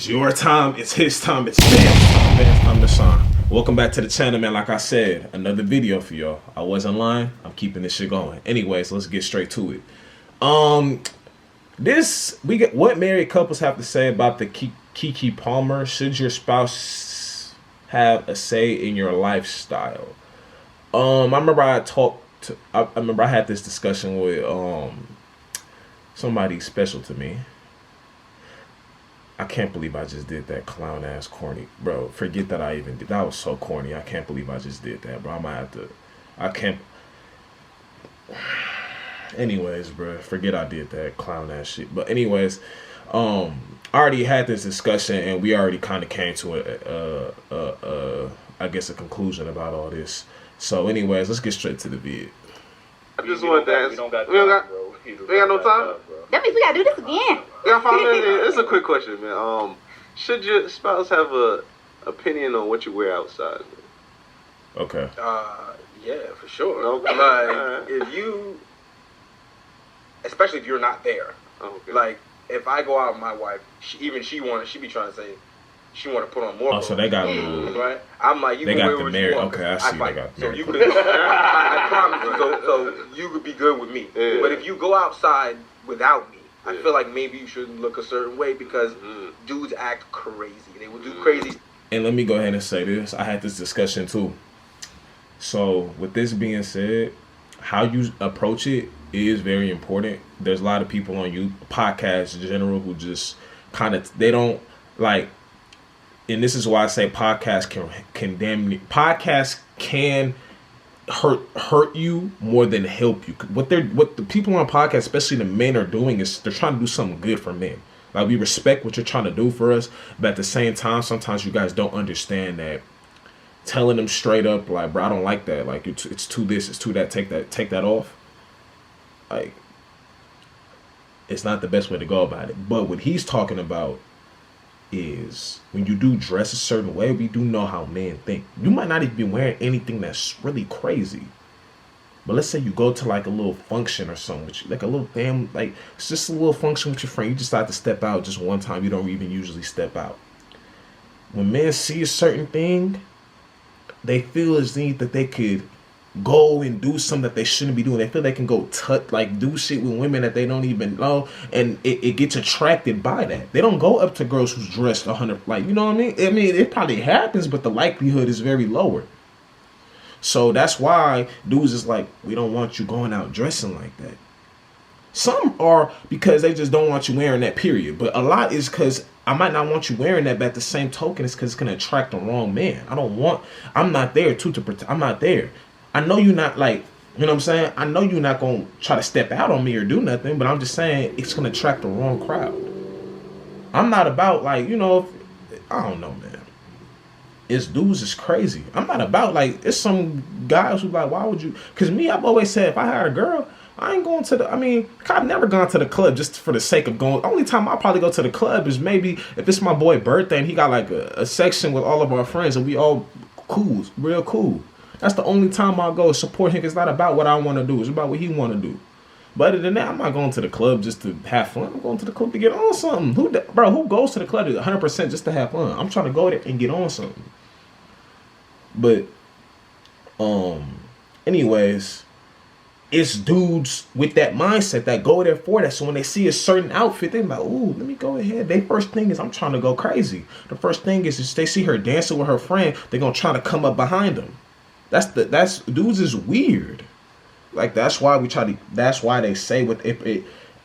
It's your time, it's his time, it's Vance time to shine. Welcome back to the channel, man. Like I said, another video for y'all. I wasn't lying, I'm keeping this shit going. Anyways, let's get straight to it. We get what married couples have to say about the Keke Palmer. Should your spouse have a say in your lifestyle? I remember I remember I had this discussion with somebody special to me. I can't believe I just did that clown ass corny. Bro, forget that I even did. That was so corny. I can't believe I just did that, bro. I might have to. I can't. Anyways, bro, forget I did that clown ass shit. But anyways, I already had this discussion and we already kind of came to I guess a conclusion about all this. So anyways, let's get straight to the vid. I just want to ask. We don't got no time. That means we gotta do this again. Yeah, 5 minutes. It's a quick question, man. Should your spouse have a opinion on what you wear outside? Okay. Yeah, for sure. Okay. Like, if you, especially if you're not there. Okay. Like, if I go out with my wife, she be trying to say, she want to put on more. Oh, clothes. so they got a little. Right? I'm like, you They can got wear the what married. you want. Okay, I see. They fight. got So married. you could. I promise you. So you could be good with me. Yeah. But if you go outside without me, I feel like maybe you shouldn't look a certain way because dudes act crazy. They will do crazy. And let me go ahead and say this. I had this discussion too. So with this being said, how you approach it is very important. There's a lot of people on podcasts in general who just kind of, they don't like, and this is why I say podcasts can damn you. Podcasts can hurt you more than help you. What the people on podcasts, especially the men, are doing is they're trying to do something good for men. Like, we respect what you're trying to do for us, but at the same time, sometimes you guys don't understand that telling them straight up, like, bro, I don't like that. Like, it's too this, it's too that. Take that off. Like, it's not the best way to go about it. But what he's talking about is when you do dress a certain way, we do know how men think. You might not even be wearing anything that's really crazy, but let's say you go to like a little function or something with you, like a little damn, like it's just a little function with your friend. You just have to step out just one time. You don't even usually step out. When men see a certain thing, they feel as if that they could go and do something that they shouldn't be doing. They feel they can go do shit with women that they don't even know, and it gets attracted by that. They don't go up to girls who's dressed 100, like, you know what I mean? I mean, it probably happens, but the likelihood is very lower. So that's why dudes is like, we don't want you going out dressing like that. Some are because they just don't want you wearing that, period. But a lot is because I might not want you wearing that, but at the same token, it's because it's going to attract the wrong man. I'm not there to protect. I'm not there. I know you're not, like, you know what I'm saying? I know you're not going to try to step out on me or do nothing, but I'm just saying it's going to attract the wrong crowd. I'm not about, like, you know, I don't know, man. It's dudes is crazy. I'm not about, like, it's some guys who like, why would you? Because me, I've always said if I had a girl, I ain't going to I've never gone to the club just for the sake of going. Only time I'll probably go to the club is maybe if it's my boy's birthday and he got like a section with all of our friends and we all cool, real cool. That's the only time I'll go support him. It's not about what I want to do. It's about what he want to do. But other than that, I'm not going to the club just to have fun. I'm going to the club to get on something. Who goes to the club 100% just to have fun? I'm trying to go there and get on something. But, anyways, it's dudes with that mindset that go there for that. So when they see a certain outfit, they're like, ooh, let me go ahead. Their first thing is, I'm trying to go crazy. The first thing is they see her dancing with her friend, they're going to try to come up behind them. That's dudes is weird. Like, that's why they say what if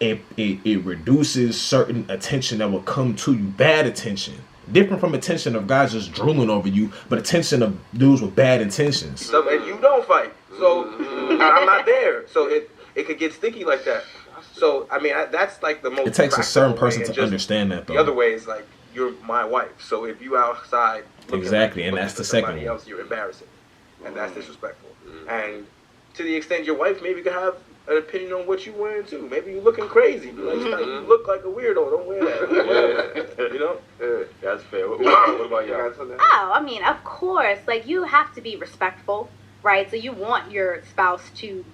it reduces certain attention that will come to you, bad attention. Different from attention of guys just drooling over you, but attention of dudes with bad intentions. So, and you don't fight. So I'm not there. So it could get sticky like that. So I mean, that's like the most. It takes a certain practical person way, to understand that, though. The other way is like, you're my wife. So if you outside exactly, and that's the second one. Else, you're embarrassing, and that's disrespectful. And to the extent your wife maybe could have an opinion on what you wearing too. Maybe you looking crazy. Like, you look like a weirdo. Don't wear that. You know? That's fair. What about y'all? Oh, I mean, of course, like, you have to be respectful, right? So you want your spouse to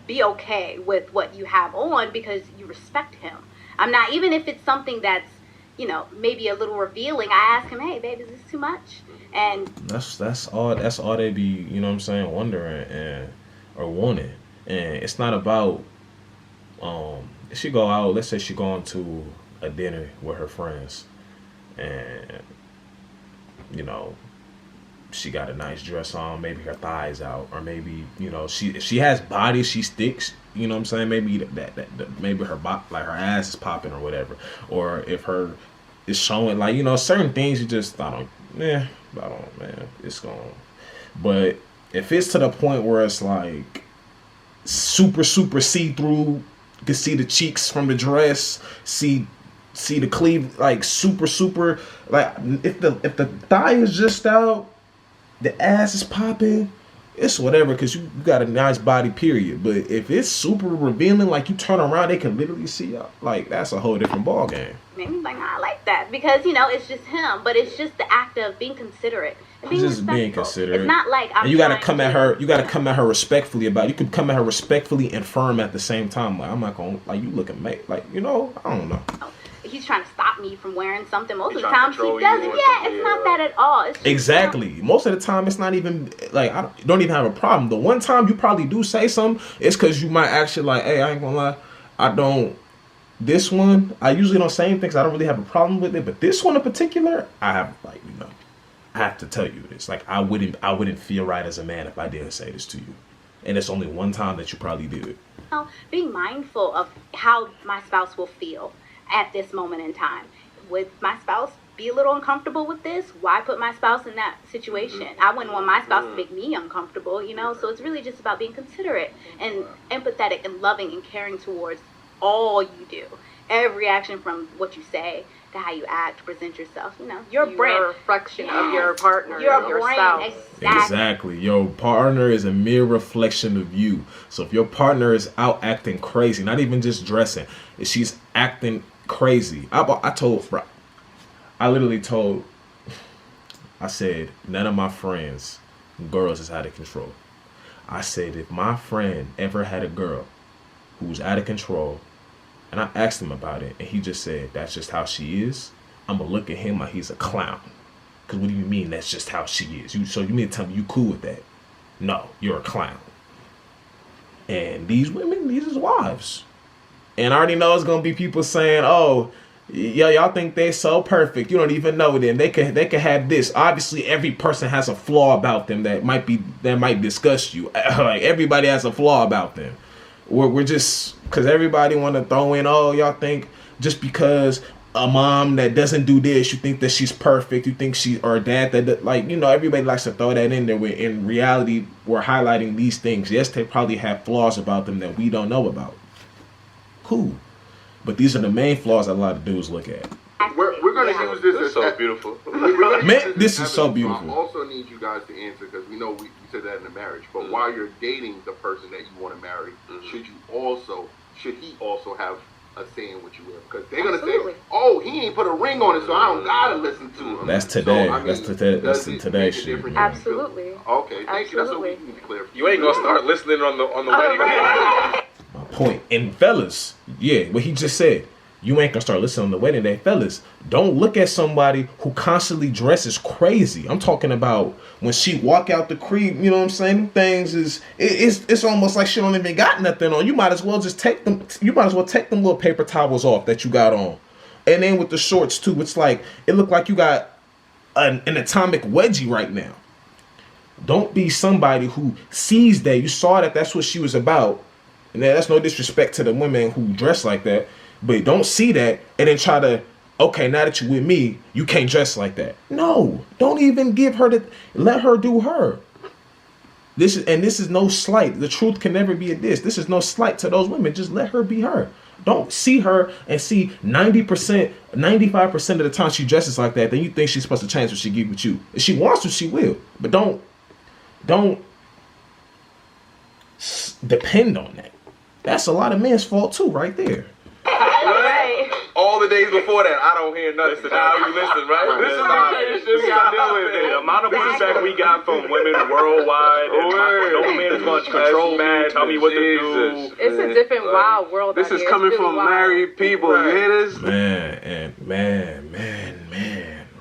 be okay with what you have on because you respect him. I'm not, even if it's something that's maybe a little revealing, I ask him, hey, babe, is this too much? And that's all they be, you know what I'm saying, wondering or wanting. And it's not about if she go out, let's say she going to a dinner with her friends, and she got a nice dress on, maybe her thighs out, or maybe if she has body, she sticks. You know what I'm saying? Maybe that maybe her like her ass is popping or whatever, or if her is showing certain things. You just man, it's gone. But if it's to the point where it's like super see through, you can see the cheeks from the dress, see the cleave, like super like if the thigh is just out, the ass is popping, it's whatever, because you got a nice body, period. But if it's super revealing, like you turn around, they can literally see you. Like, that's a whole different ball game. Maybe like, I like that because it's just him, but it's just the act of being considerate and being just respectful. being considerate. It's not like I'm. And you gotta come at her. You gotta come at her respectfully about it. You can come at her respectfully and firm at the same time. Like, I'm not gonna you looking like I don't know. He's trying to stop me from wearing something. Most of the trying time to he control doesn't. you or Yeah, something, it's not that at all. It's just, Exactly. Most of the time, it's not even like I don't even have a problem. The one time you probably do say something, it's because you might actually like, hey, I ain't gonna lie, I don't. This one, I usually don't say anything because I don't really have a problem with it. But this one in particular, I have I have to tell you this. Like, I wouldn't feel right as a man if I didn't say this to you. And it's only one time that you probably did. Being mindful of how my spouse will feel at this moment in time. Would my spouse be a little uncomfortable with this? Why put my spouse in that situation? I wouldn't want my spouse to make me uncomfortable, So it's really just about being considerate and empathetic and loving and caring towards all you do. Every action, from what you say to how you act, present yourself. Your brand, a reflection of your partner, your of yourself. brand. Exactly. Your partner is a mere reflection of you. So if your partner is out acting crazy, not even just dressing, if she's acting crazy, I literally told, I said, none of my friends, girls, is out of control. I said, if my friend ever had a girl who was out of control, and I asked him about it, and he just said, that's just how she is, I'm going to look at him like he's a clown. Because what do you mean that's just how she is? So you mean to tell me you cool with that? No, you're a clown. And these women, these is wives. And I already know it's going to be people saying, oh, yeah, y'all think they're so perfect. You don't even know them. They could have this. Obviously, every person has a flaw about them that might disgust you. Like, everybody has a flaw about them. We're just, because everybody want to throw in, oh, y'all think just because a mom that doesn't do this, you think that she's perfect, you think or a dad that, everybody likes to throw that in there, where in reality, we're highlighting these things. Yes, they probably have flaws about them that we don't know about. Cool. But these are the main flaws that a lot of dudes look at. We're going to use this This is as so beautiful. Man, this is so beautiful. I also need you guys to answer, because we know we said that in the marriage. But while you're dating the person that you want to marry, should he also have a say in what you wear? Because they're going to say, oh, he ain't put a ring on it, so I don't got to listen to him. That's today. So, I mean, that's today shit. Absolutely. Okay, thank you. That's what we need to clear. You ain't gonna start listening on the wedding. Right. My point. And fellas, yeah, what he just said. You ain't gonna start listening on the wedding day. Fellas, don't look at somebody who constantly dresses crazy. I'm talking about when she walk out the crib, you know what I'm saying? Things it's almost like she don't even got nothing on. You might as well take them little paper towels off that you got on. And then with the shorts too, it's like it look like you got an atomic wedgie right now. Don't be somebody who sees that. You saw that that's what she was about. And that's no disrespect to the women who dress like that. But don't see that and then try to, okay, now that you're with me, you can't dress like that. No, don't even give her let her do her. This is no slight. The truth can never be a diss. This is no slight to those women. Just let her be her. Don't see her and see 90%, 95% of the time she dresses like that, then you think she's supposed to change what she get with you. If she wants to, she will. But don't depend on that. That's a lot of men's fault too, right there. Right. All the days before that, I don't hear nothing. Now you listen, right? This is how we gotta deal with it. The amount of pushback we we got from women worldwide. And no man is going to control me, tell me what to do. It's a different wild world. This out is here. coming It's really from wild. married people. You hear this? Man,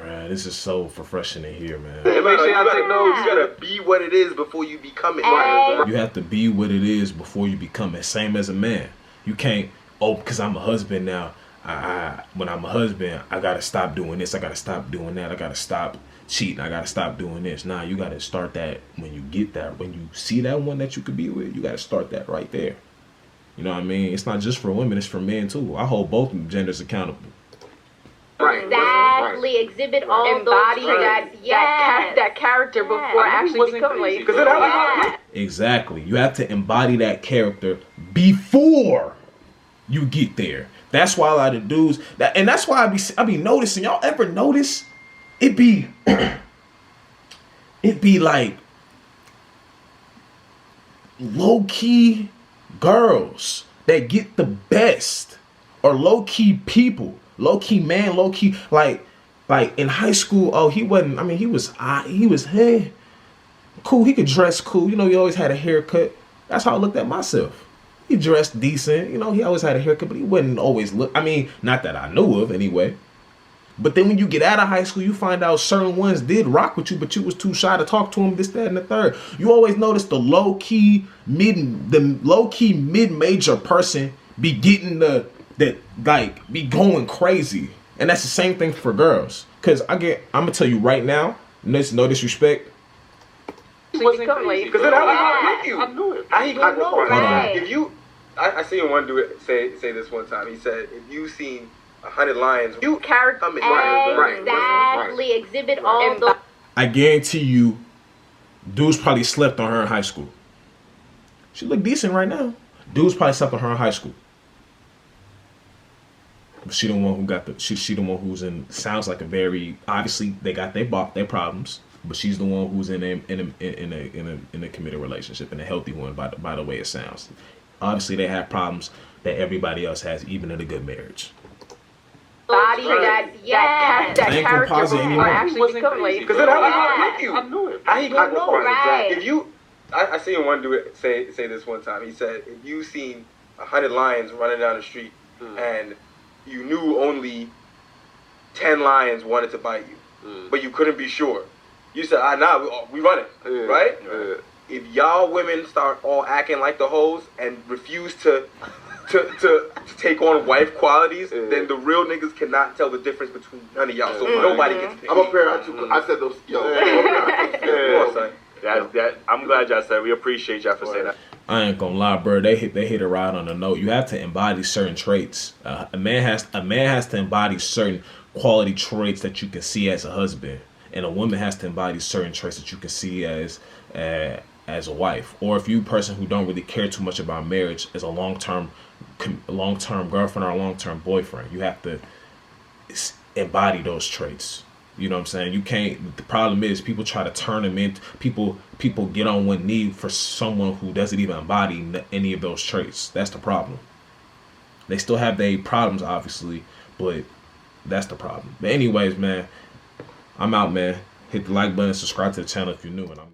right? This is so refreshing to hear, man. And make sure y'all take notes. You gotta be what it is before you become it. And- You have to be what it is before you become it. Same as a man. You can't, because I'm a husband now. When I'm a husband, I gotta stop doing this. I gotta stop doing that. I gotta stop cheating. I gotta stop doing this. Nah, you gotta start that when you get that. When you see that one that you could be with, you gotta start that right there. You know what I mean? It's not just for women, it's for men too. I hold both genders accountable. Right. Exactly. Exhibit all Embody those traits. Yes. that character before actually becoming. Because then how we gonna Yeah. Exactly. You have to embody that character before you get there. That's why a lot of dudes and that's why I be noticing. Y'all ever notice it be like low key girls that get the best, or low key people, low key man, low key like in high school. Oh, he wasn't. I mean, he was hey, cool. He could dress cool. You know, he always had a haircut. That's how I looked at myself. He dressed decent. You know, he always had a haircut, but he wouldn't always look. I mean, not that I knew of anyway. But then when you get out of high school, you find out certain ones did rock with you, but you was too shy to talk to them, this, that, and the third. You always notice the low-key mid-major person be getting be going crazy. And that's the same thing for girls. Because I'm going to tell you right now, no disrespect. Because then how we gonna pick you? I knew it. I Right. If you, I seen one dude say this one time. He said, if you seen 100 lions, you Character. come in. Right. Exactly. Exhibit all those. I guarantee you, dudes probably slept on her in high school. She look decent right now. Dudes probably slept on her in high school. But she the one who got she the one who's in. Sounds like a very obviously they got their problems, but she's the one who's in a committed relationship, in a healthy one. By the way it sounds, obviously they have problems that everybody else has, even in a good marriage. Body Yes. that I ain't character composite before anymore. actually becoming. Because then how we gonna pick you? I knew it. How he gonna know? Right. If you, I seen one dude say this one time. He said, if you seen 100 lions running down the street and you knew only 10 lions wanted to bite you, but you couldn't be sure, you said, we running, right? If y'all women start all acting like the hoes and refuse to take on wife qualities, then the real niggas cannot tell the difference between none of y'all. So nobody gets picked. I'm up here. I said those. Yo, Come on, son. I'm glad y'all said. We appreciate y'all for saying that. I ain't gonna lie, bro. They hit it right on the note. You have to embody certain traits. A man has to embody certain quality traits that you can see as a husband, and a woman has to embody certain traits that you can see as a wife. Or if you a person who don't really care too much about marriage, as a long-term girlfriend or a long-term boyfriend, you have to embody those traits. You know what I'm saying? You can't. The problem is people try to turn them into people get on one knee for someone who doesn't even embody any of those traits. That's the problem. They still have their problems, obviously, but that's the problem. But anyways, man, I'm out, man. Hit the like button, subscribe to the channel if you're new, and I'm